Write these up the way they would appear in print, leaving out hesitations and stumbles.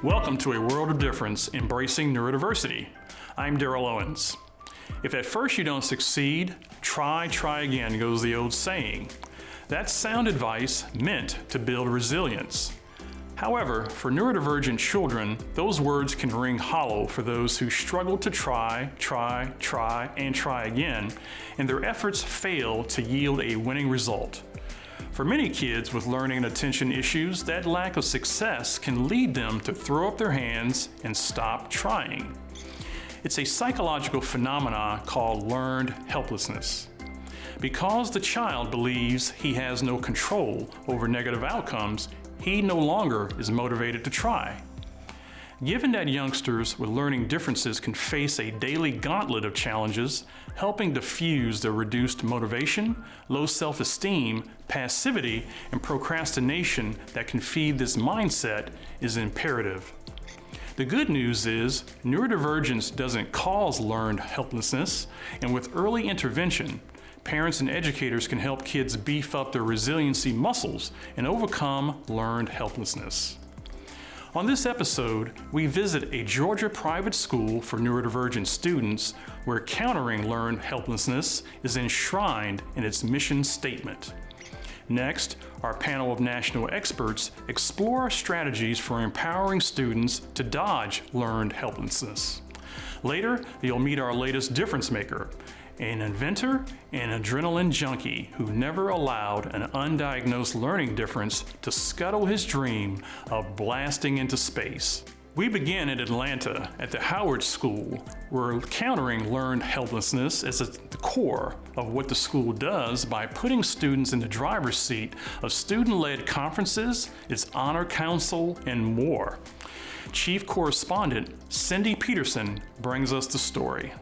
Welcome to A World of Difference, Embracing Neurodiversity. I'm Daryl Owens. If at first you don't succeed, try again, goes the old saying. That's sound advice meant to build resilience. However, for neurodivergent children, those words can ring hollow for those who struggle to try again, and their efforts fail to yield a winning result. For many kids with learning and attention issues, that lack of success can lead them to throw up their hands and stop trying. It's a psychological phenomenon called learned helplessness. Because the child believes he has no control over negative outcomes, he no longer is motivated to try. Given that youngsters with learning differences can face a daily gauntlet of challenges, helping diffuse their reduced motivation, low self-esteem, passivity, and procrastination that can feed this mindset is imperative. The good news is, neurodivergence doesn't cause learned helplessness, and with early intervention, parents and educators can help kids beef up their resiliency muscles and overcome learned helplessness. On this episode, we visit a Georgia private school for neurodivergent students where countering learned helplessness is enshrined in its mission statement. Next, our panel of national experts explore strategies for empowering students to dodge learned helplessness. Later, you'll meet our latest difference maker, an inventor and adrenaline junkie who never allowed an undiagnosed learning difference to scuttle his dream of blasting into space. We begin in Atlanta at the Howard School, where countering learned helplessness is at the core of what the school does by putting students in the driver's seat of student-led conferences, its honor council, and more. Chief Correspondent Cindy Peterson brings us the story.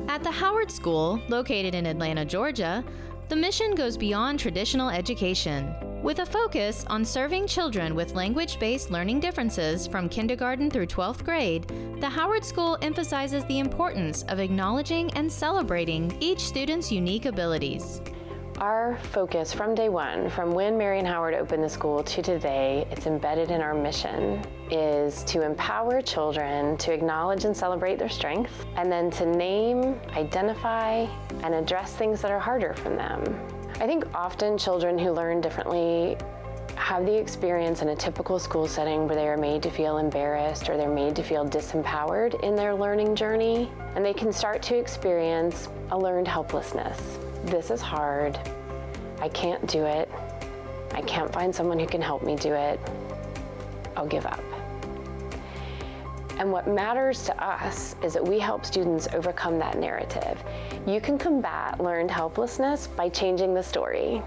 At the Howard School, located in Atlanta, Georgia, the mission goes beyond traditional education, with a focus on serving children with language-based learning differences from kindergarten through 12th grade. The Howard School emphasizes the importance of acknowledging and celebrating each student's unique abilities. Our focus from day one, from when Marion Howard opened the school to today, it's embedded in our mission, is to empower children to acknowledge and celebrate their strengths, and then to name, identify, and address things that are harder for them. I think often children who learn differently have the experience in a typical school setting where they are made to feel embarrassed or they're made to feel disempowered in their learning journey, and they can start to experience a learned helplessness. This is hard. I can't do it. I can't find someone who can help me do it. I'll give up. And what matters to us is that we help students overcome that narrative. You can combat learned helplessness by changing the story.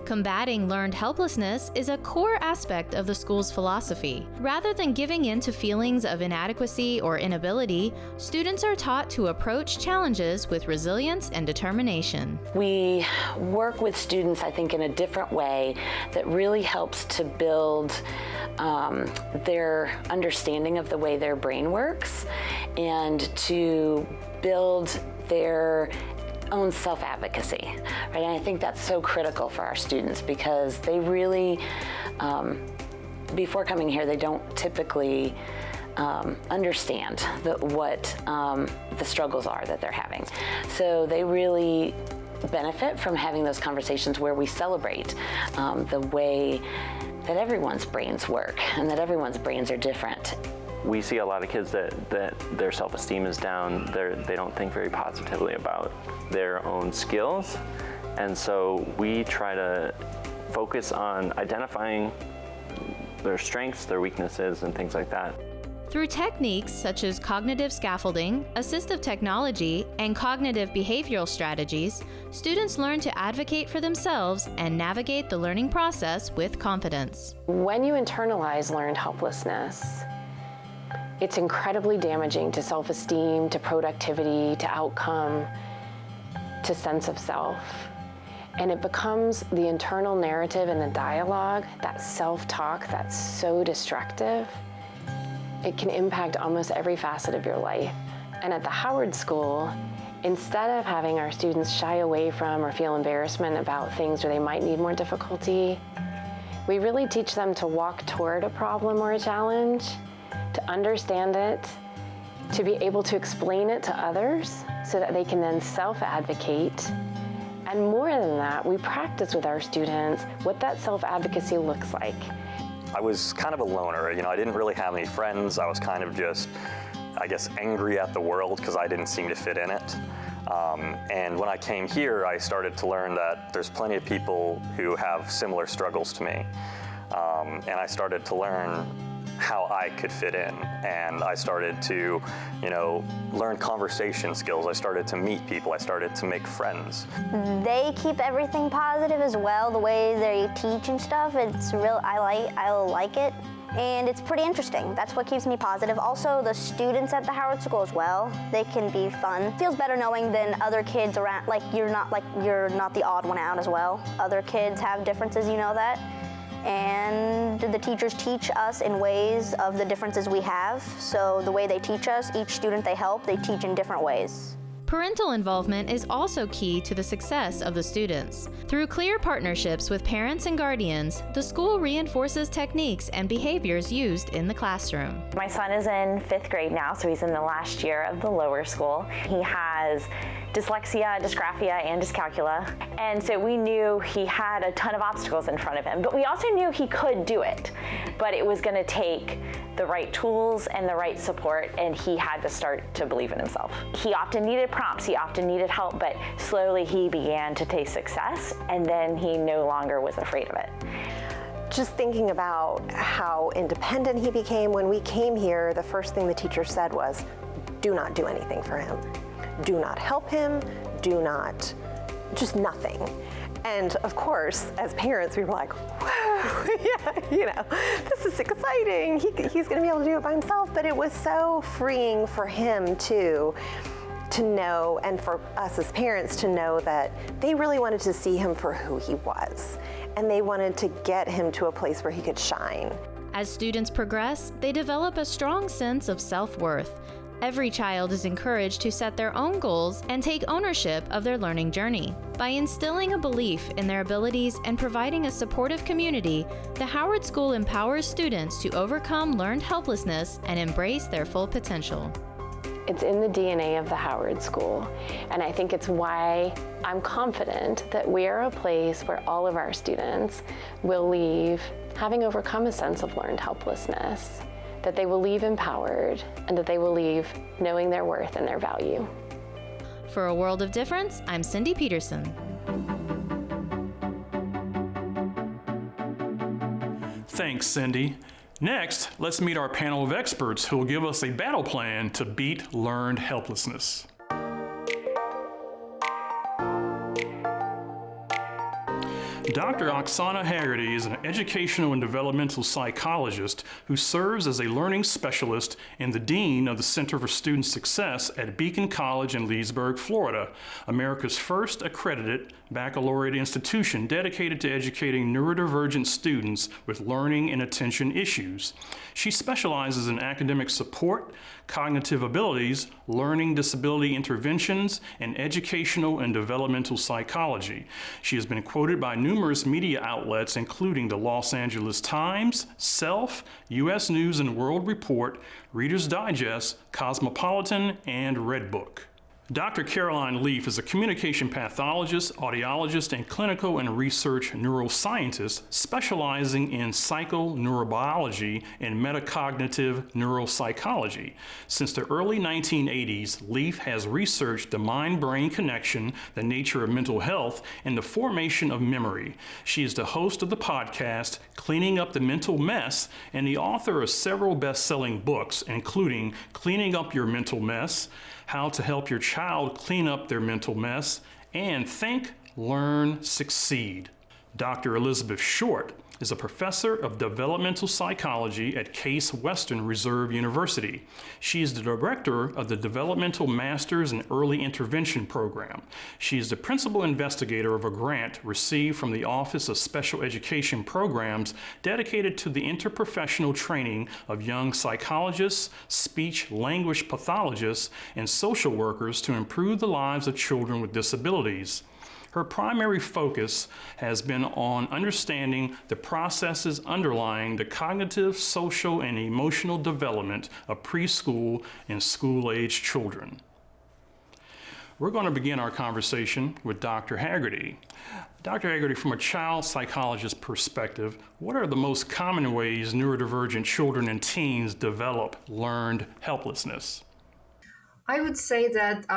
Combating learned helplessness is a core aspect of the school's philosophy. Rather than giving in to feelings of inadequacy or inability, students are taught to approach challenges with resilience and determination. We work with students, I think, in a different way that really helps to build their understanding of the way their brain works and to build their own self-advocacy, right? And I think that's so critical for our students because they really, before coming here, they don't typically understand what the struggles are that they're having. So they really benefit from having those conversations where we celebrate the way that everyone's brains work and that everyone's brains are different. We see a lot of kids that their self-esteem is down. They don't think very positively about their own skills. And so we try to focus on identifying their strengths, their weaknesses, and things like that. Through techniques such as cognitive scaffolding, assistive technology, and cognitive behavioral strategies, students learn to advocate for themselves and navigate the learning process with confidence. When you internalize learned helplessness, it's incredibly damaging to self-esteem, to productivity, to outcome, to sense of self. And it becomes the internal narrative and the dialogue, that self-talk that's so destructive. It can impact almost every facet of your life. And at the Howard School, Instead of having our students shy away from or feel embarrassment about things where they might need more difficulty, we really teach them to walk toward a problem or a challenge, to understand it, to be able to explain it to others so that they can then self-advocate. And more than that, we practice with our students what that self-advocacy looks like. I was kind of a loner, I didn't really have any friends. I was kind of just, I guess, angry at the world because I didn't seem to fit in it. And when I came here, I started to learn that there's plenty of people who have similar struggles to me. And I started to learn how I could fit in. And I started to, learn conversation skills. I started to meet people. I started to make friends. They keep everything positive as well, the way they teach and stuff. It's real, I like it. And it's pretty interesting. That's what keeps me positive. Also, the students at the Howard School as well, they can be fun. It feels better knowing than other kids around, you're not the odd one out as well. Other kids have differences, you know that. And the teachers teach us in ways of the differences we have. So the way they teach us, each student they help, they teach in different ways. Parental involvement is also key to the success of the students. Through clear partnerships with parents and guardians, the school reinforces techniques and behaviors used in the classroom. My son is in 5th grade now, so he's in the last year of the lower school. He has dyslexia, dysgraphia, and dyscalculia. And so we knew he had a ton of obstacles in front of him, but we also knew he could do it. But it was going to take the right tools and the right support, and he had to start to believe in himself. He often needed prompts, he often needed help, but slowly he began to taste success, and then he no longer was afraid of it. Just thinking about how independent he became when we came here, the first thing the teacher said was, do not do anything for him. Do not help him, just nothing. And of course, as parents, we were like, whoa, yeah, this is exciting. He's gonna be able to do it by himself. But it was so freeing for him too, to know, and for us as parents to know that they really wanted to see him for who he was. And they wanted to get him to a place where he could shine. As students progress, they develop a strong sense of self-worth. Every child is encouraged to set their own goals and take ownership of their learning journey. By instilling a belief in their abilities and providing a supportive community, the Howard School empowers students to overcome learned helplessness and embrace their full potential. It's in the DNA of the Howard School, and I think it's why I'm confident that we are a place where all of our students will leave having overcome a sense of learned helplessness, that they will leave empowered, and that they will leave knowing their worth and their value. For a World of Difference, I'm Cindy Peterson. Thanks, Cindy. Next, let's meet our panel of experts who will give us a battle plan to beat learned helplessness. Dr. Oksana Haggerty is an educational and developmental psychologist who serves as a learning specialist and the dean of the Center for Student Success at Beacon College in Leesburg, Florida, America's first accredited baccalaureate institution dedicated to educating neurodivergent students with learning and attention issues. She specializes in academic support, cognitive abilities, learning disability interventions, and educational and developmental psychology. She has been quoted by numerous media outlets, including the Los Angeles Times, Self, U.S. News and World Report, Reader's Digest, Cosmopolitan, and Redbook. Dr. Caroline Leaf is a communication pathologist, audiologist, and clinical and research neuroscientist specializing in psychoneurobiology and metacognitive neuropsychology. Since the early 1980s, Leaf has researched the mind-brain connection, the nature of mental health, and the formation of memory. She is the host of the podcast Cleaning Up the Mental Mess and the author of several best-selling books, including Cleaning Up Your Mental Mess, How to Help Your Child Clean Up Their Mental Mess, and Think, Learn, Succeed. Dr. Elizabeth Short is a professor of developmental psychology at Case Western Reserve University. She is the director of the Developmental Masters in Early Intervention program. She is the principal investigator of a grant received from the Office of Special Education Programs dedicated to the interprofessional training of young psychologists, speech-language pathologists, and social workers to improve the lives of children with disabilities. Her primary focus has been on understanding the processes underlying the cognitive, social, and emotional development of preschool and school-age children. We're going to begin our conversation with Dr. Haggerty. Dr. Haggerty, from a child psychologist perspective, what are the most common ways neurodivergent children and teens develop learned helplessness? I would say that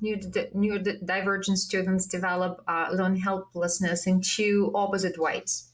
neurodivergent students develop learned helplessness in two opposite ways.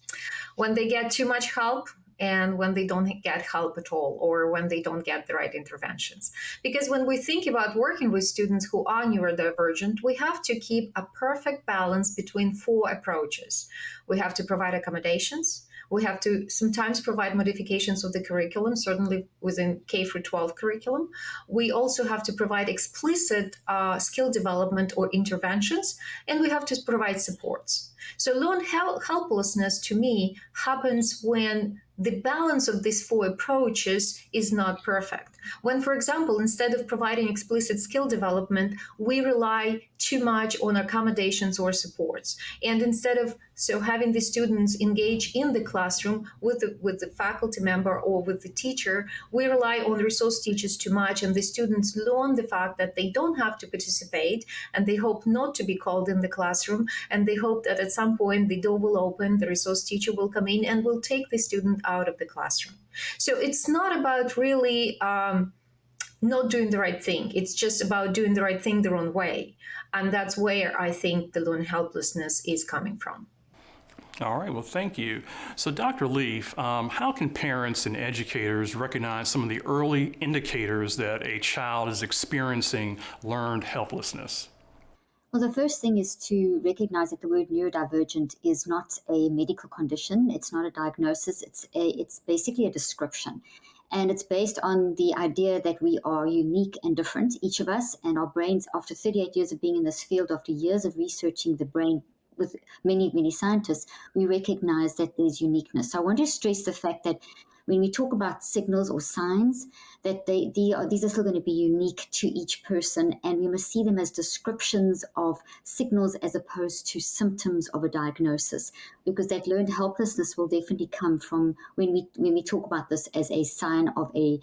When they get too much help and when they don't get help at all, or when they don't get the right interventions. Because when we think about working with students who are neurodivergent, we have to keep a perfect balance between four approaches. We have to provide accommodations. We have to sometimes provide modifications of the curriculum, certainly within K-12 curriculum. We also have to provide explicit skill development or interventions, and we have to provide supports. So learned helplessness, to me, happens when the balance of these four approaches is not perfect. When, for example, instead of providing explicit skill development, we rely too much on accommodations or supports. And instead of having the students engage in the classroom with the faculty member or with the teacher, we rely on resource teachers too much, and the students learn the fact that they don't have to participate, and they hope not to be called in the classroom, and they hope that at some point the door will open, the resource teacher will come in and will take the student out of the classroom. So it's not about really not doing the right thing. It's just about doing the right thing the wrong way. And that's where I think the learned helplessness is coming from. All right, well, thank you. So Dr. Leaf, how can parents and educators recognize some of the early indicators that a child is experiencing learned helplessness? Well, the first thing is to recognize that the word neurodivergent is not a medical condition. It's not a diagnosis. It's basically a description. And it's based on the idea that we are unique and different, each of us, and our brains, after 38 years of being in this field, after years of researching the brain with many, many scientists, we recognize that there's uniqueness. So I want to stress the fact that when we talk about signals or signs, that these are still going to be unique to each person, and we must see them as descriptions of signals as opposed to symptoms of a diagnosis, because that learned helplessness will definitely come from when we talk about this as a sign of a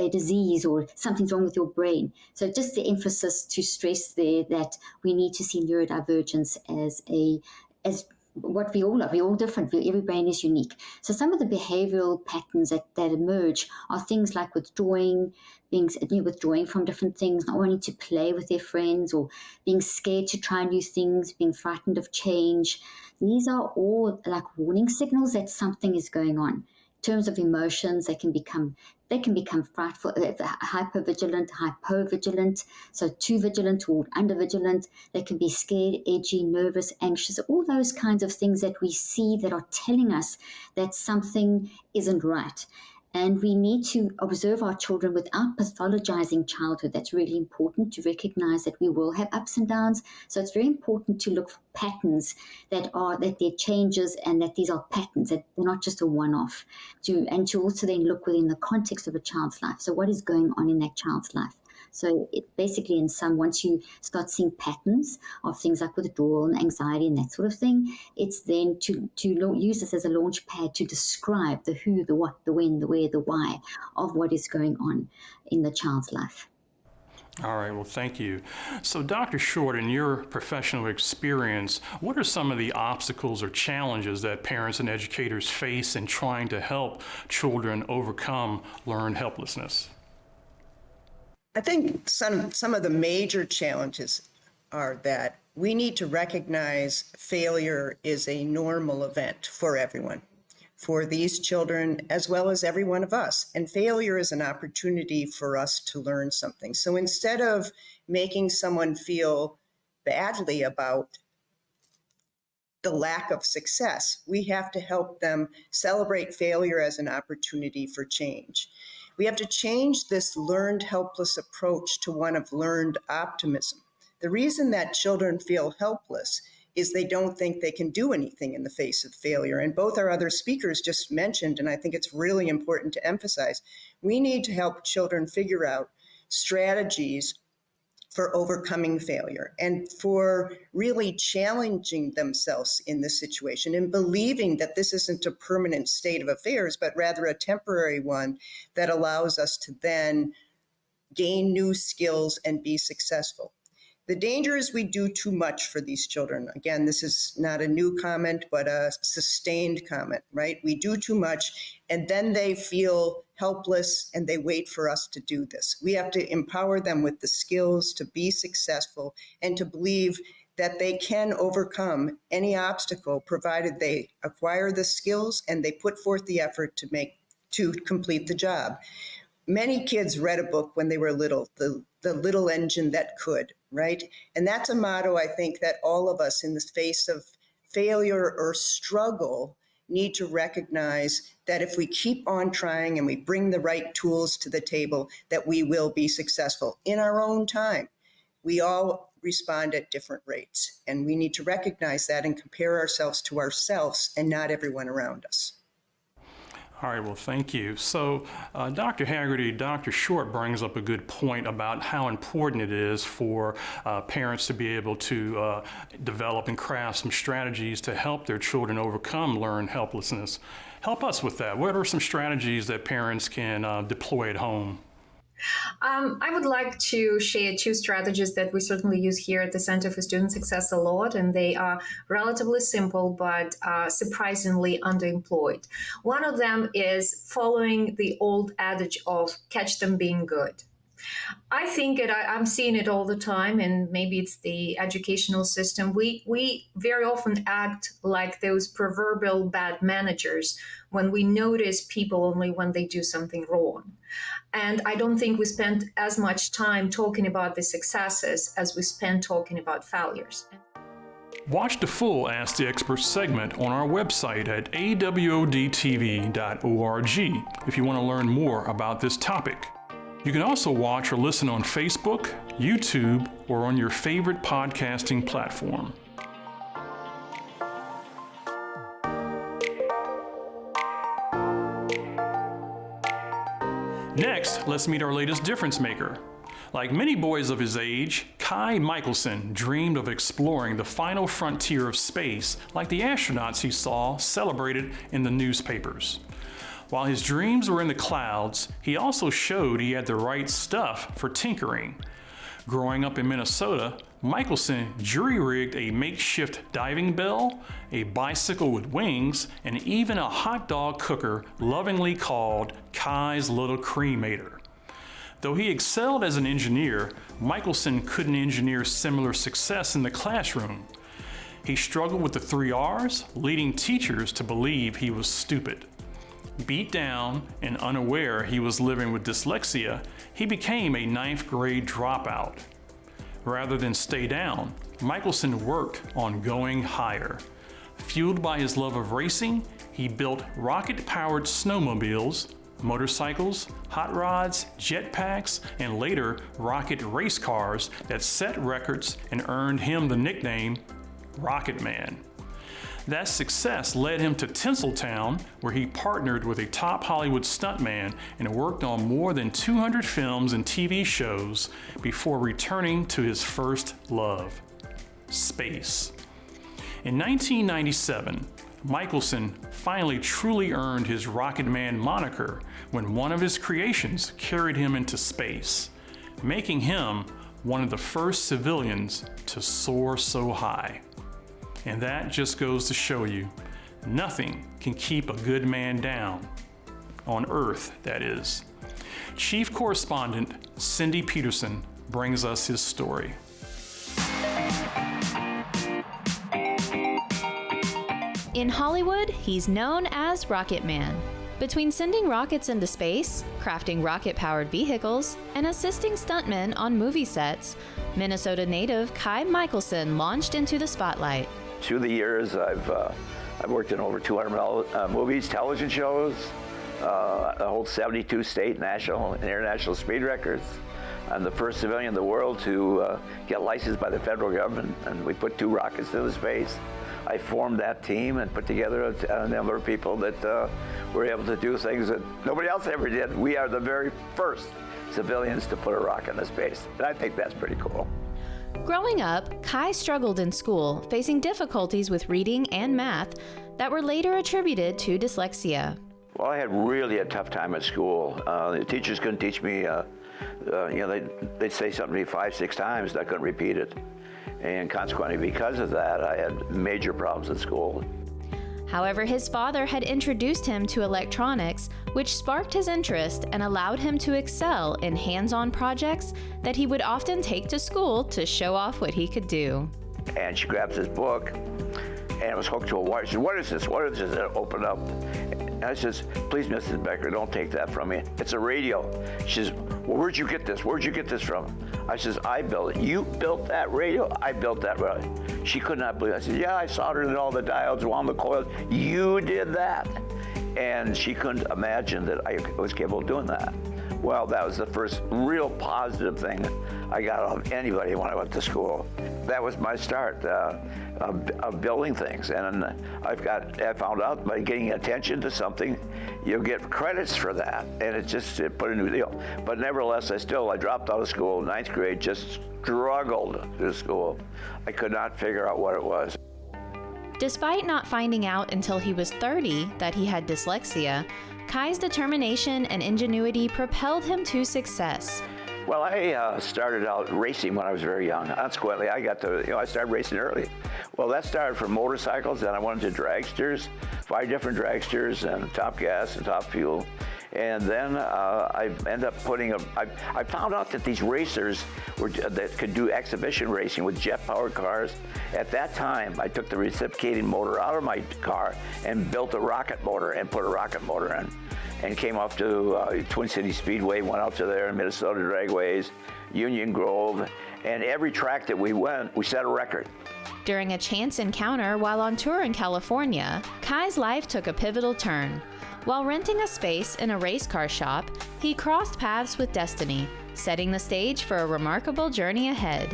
disease or something's wrong with your brain. So just the emphasis to stress there that we need to see neurodivergence as what we all are. We're all different. Every brain is unique. So some of the behavioral patterns that emerge are things like withdrawing from different things, not wanting to play with their friends, or being scared to try new things, being frightened of change. These are all like warning signals that something is going on. In terms of emotions, they can become frightful, hypervigilant, hypovigilant, so too vigilant or undervigilant. They can be scared, edgy, nervous, anxious, all those kinds of things that we see that are telling us that something isn't right. And we need to observe our children without pathologizing childhood. That's really important, to recognize that we will have ups and downs. So it's very important to look for patterns that there are changes, and that these are patterns, that they're not just a one-off. And to also then look within the context of a child's life. So what is going on in that child's life? So it basically, once you start seeing patterns of things like withdrawal and anxiety and that sort of thing, it's then to use this as a launch pad to describe the who, the what, the when, the where, the why of what is going on in the child's life. All right, well, thank you. So Dr. Short, in your professional experience, what are some of the obstacles or challenges that parents and educators face in trying to help children overcome learned helplessness? I think some of the major challenges are that we need to recognize failure is a normal event for everyone, for these children as well as every one of us. And failure is an opportunity for us to learn something. So instead of making someone feel badly about the lack of success. We have to help them celebrate failure as an opportunity for change. We have to change this learned helpless approach to one of learned optimism. The reason that children feel helpless is they don't think they can do anything in the face of failure. And both our other speakers just mentioned, and I think it's really important to emphasize, we need to help children figure out strategies for overcoming failure and for really challenging themselves in this situation and believing that this isn't a permanent state of affairs, but rather a temporary one that allows us to then gain new skills and be successful. The danger is we do too much for these children. Again, this is not a new comment, but a sustained comment, right? We do too much, and then they feel helpless, and they wait for us to do this. We have to empower them with the skills to be successful and to believe that they can overcome any obstacle, provided they acquire the skills and they put forth the effort to complete the job. Many kids read a book when they were little, the little engine that could, right? And that's a motto I think that all of us in the face of failure or struggle need to recognize, that if we keep on trying and we bring the right tools to the table, that we will be successful in our own time. We all respond at different rates, and we need to recognize that and compare ourselves to ourselves and not everyone around us. All right, well, thank you. So, Dr. Haggerty, Dr. Short brings up a good point about how important it is for parents to be able to develop and craft some strategies to help their children overcome learned helplessness. Help us with that. What are some strategies that parents can deploy at home? I would like to share two strategies that we certainly use here at the Center for Student Success a lot, and they are relatively simple but surprisingly underemployed. One of them is following the old adage of catch them being good. I think I'm seeing it all the time, and maybe it's the educational system. We very often act like those proverbial bad managers when we notice people only when they do something wrong. And I don't think we spend as much time talking about the successes as we spend talking about failures. Watch the full Ask the Expert segment on our website at awodtv.org if you want to learn more about this topic. You can also watch or listen on Facebook, YouTube, or on your favorite podcasting platform. Next, let's meet our latest difference maker. Like many boys of his age, Kai Michelson dreamed of exploring the final frontier of space like the astronauts he saw celebrated in the newspapers. While his dreams were in the clouds, he also showed he had the right stuff for tinkering. Growing up in Minnesota, Michelson jury-rigged a makeshift diving bell, a bicycle with wings, and even a hot dog cooker lovingly called Kai's Little Cremator. Though he excelled as an engineer, Michelson couldn't engineer similar success in the classroom. He struggled with the 3 R's, leading teachers to believe he was stupid. Beat down and unaware he was living with dyslexia, he became a 9th grade dropout. Rather than stay down, Michelson worked on going higher. Fueled by his love of racing, he built rocket-powered snowmobiles, motorcycles, hot rods, jetpacks, and later rocket race cars that set records and earned him the nickname Rocket Man. That success led him to Tinseltown, where he partnered with a top Hollywood stuntman and worked on more than 200 films and TV shows before returning to his first love, space. In 1997, Michelson finally truly earned his Rocket Man moniker when one of his creations carried him into space, making him one of the first civilians to soar so high. And that just goes to show you, nothing can keep a good man down. On Earth, that is. Chief Correspondent Cindy Peterson brings us his story. In Hollywood, he's known as Rocket Man. Between sending rockets into space, crafting rocket-powered vehicles, and assisting stuntmen on movie sets, Minnesota native Kai Michelson launched into the spotlight. Through the years, I've worked in over 200 movies, television shows. I hold 72 state, national, and international speed records. I'm the first civilian in the world to get licensed by the federal government, and we put 2 rockets into space. I formed that team and put together a number of people that were able to do things that nobody else ever did. We are the very first civilians to put a rocket into space, and I think that's pretty cool. Growing up, Kai struggled in school, facing difficulties with reading and math that were later attributed to dyslexia. Well, I had really a tough time at school. The teachers couldn't teach me, they'd say something to me 5-6 times and I couldn't repeat it. And consequently, because of that, I had major problems at school. However, his father had introduced him to electronics, which sparked his interest and allowed him to excel in hands-on projects that he would often take to school to show off what he could do. And she grabs this book, and it was hooked to a wire. She said, "What is this? What is this?" And it opened up. And I says, "Please, Mrs. Becker, don't take that from me. It's a radio." She says, "Well, where'd you get this? Where'd you get this from?" I says, "I built it." "You built that radio?" "I built that radio." She could not believe it. I said, "Yeah, I soldered in all the diodes, wound the coils." "You did that?" And she couldn't imagine that I was capable of doing that. Well, that was the first real positive thing I got out of anybody when I went to school. That was my start of building things. And I found out by getting attention to something, you'll get credits for that. And it put a new deal. But nevertheless, I dropped out of school in 9th grade, just struggled through school. I could not figure out what it was. Despite not finding out until he was 30 that he had dyslexia, Kai's determination and ingenuity propelled him to success. Well, I started out racing when I was very young. Consequently, I started racing early. Well, that started from motorcycles, then I went into dragsters, 5 different dragsters, and Top Gas and Top Fuel. And then I ended up I found out that these racers that could do exhibition racing with jet-powered cars. At that time, I took the reciprocating motor out of my car and built a rocket motor and put a rocket motor in. And came up to Twin City Speedway, went out to there, Minnesota Dragways, Union Grove, and every track that we went, we set a record. During a chance encounter while on tour in California, Kai's life took a pivotal turn. While renting a space in a race car shop, he crossed paths with destiny, setting the stage for a remarkable journey ahead.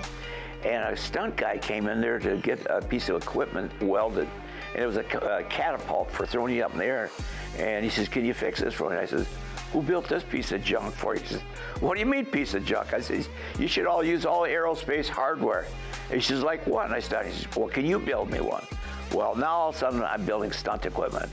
And a stunt guy came in there to get a piece of equipment welded, and it was a catapult for throwing you up in the air. And he says, "Can you fix this for me?" And I says, "Who built this piece of junk for you?" He says, "What do you mean piece of junk?" I says, "You should all use all aerospace hardware." And he says, "Like what?" And I started, he says, "Well, can you build me one?" Well, now all of a sudden I'm building stunt equipment.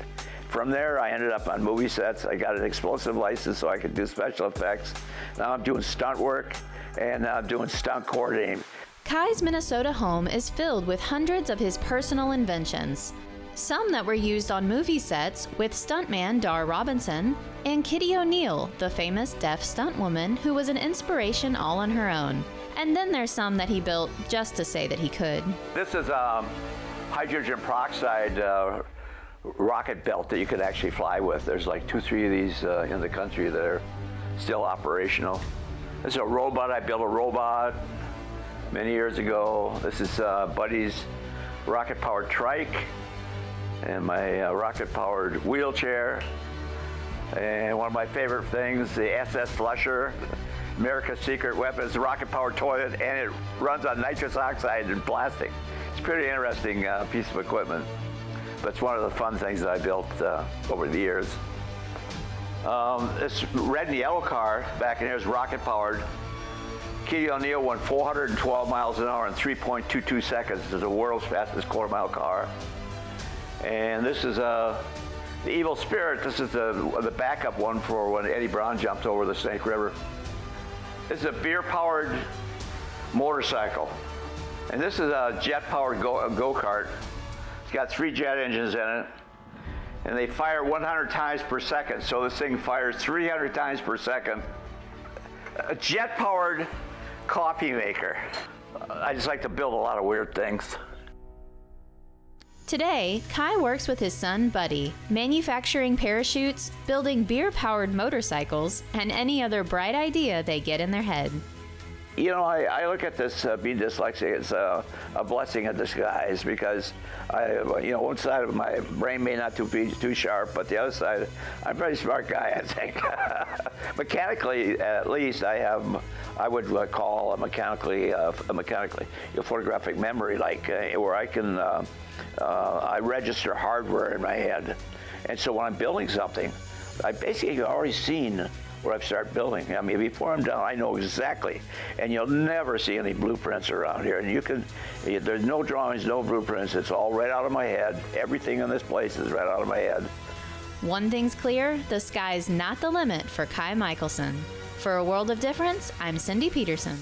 From there, I ended up on movie sets. I got an explosive license so I could do special effects. Now I'm doing stunt work, and now I'm doing stunt coordinating. Kai's Minnesota home is filled with hundreds of his personal inventions. Some that were used on movie sets with stuntman Dar Robinson and Kitty O'Neill, the famous deaf stuntwoman who was an inspiration all on her own. And then there's some that he built just to say that he could. This is hydrogen peroxide rocket belt that you could actually fly with. There's like 2-3 of these in the country that are still operational. This is a robot. I built a robot many years ago. This is Buddy's rocket-powered trike and my rocket-powered wheelchair. And one of my favorite things, the SS Flusher, America's secret weapon, is a rocket-powered toilet, and it runs on nitrous oxide and plastic. It's a pretty interesting piece of equipment. But it's one of the fun things that I built over the years. This red and yellow car back in here is rocket-powered. Kitty O'Neill went 412 miles an hour in 3.22 seconds. It's the world's fastest quarter-mile car. And this is the Evil Spirit. This is the backup one for when Eddie Brown jumped over the Snake River. This is a beer-powered motorcycle. And this is a jet-powered go-kart. It's got 3 jet engines in it, and they fire 100 times per second. So this thing fires 300 times per second. A jet-powered coffee maker. I just like to build a lot of weird things. Today, Kai works with his son, Buddy, manufacturing parachutes, building beer-powered motorcycles, and any other bright idea they get in their head. You know, I look at this being dyslexic as a blessing in disguise because one side of my brain may not be too sharp, but the other side, I'm a pretty smart guy, I think. Mechanically, at least, I would call a mechanically photographic memory, like where I can I register hardware in my head, and so when I'm building something, I basically already seen where I start building. I mean, before I'm done, I know exactly. And you'll never see any blueprints around here. And there's no drawings, no blueprints. It's all right out of my head. Everything in this place is right out of my head. One thing's clear, the sky's not the limit for Kai Michelson. For A World of Difference, I'm Cindy Peterson.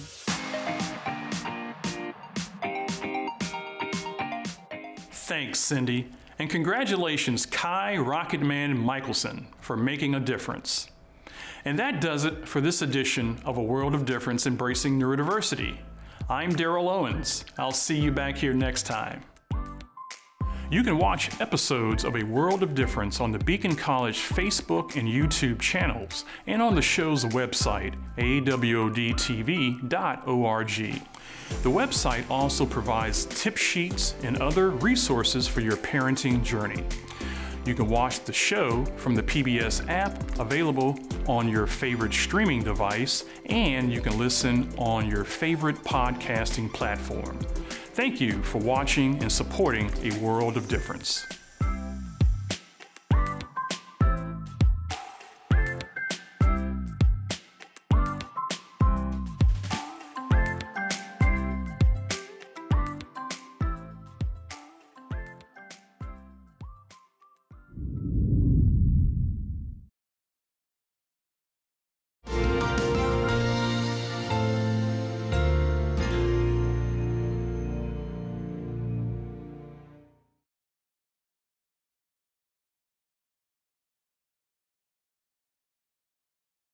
Thanks, Cindy. And congratulations, Kai Rocketman Michelson, for making a difference. And that does it for this edition of A World of Difference Embracing Neurodiversity. I'm Daryl Owens. I'll see you back here next time. You can watch episodes of A World of Difference on the Beacon College Facebook and YouTube channels and on the show's website, awodtv.org. The website also provides tip sheets and other resources for your parenting journey. You can watch the show from the PBS app available on your favorite streaming device, and you can listen on your favorite podcasting platform. Thank you for watching and supporting A World of Difference.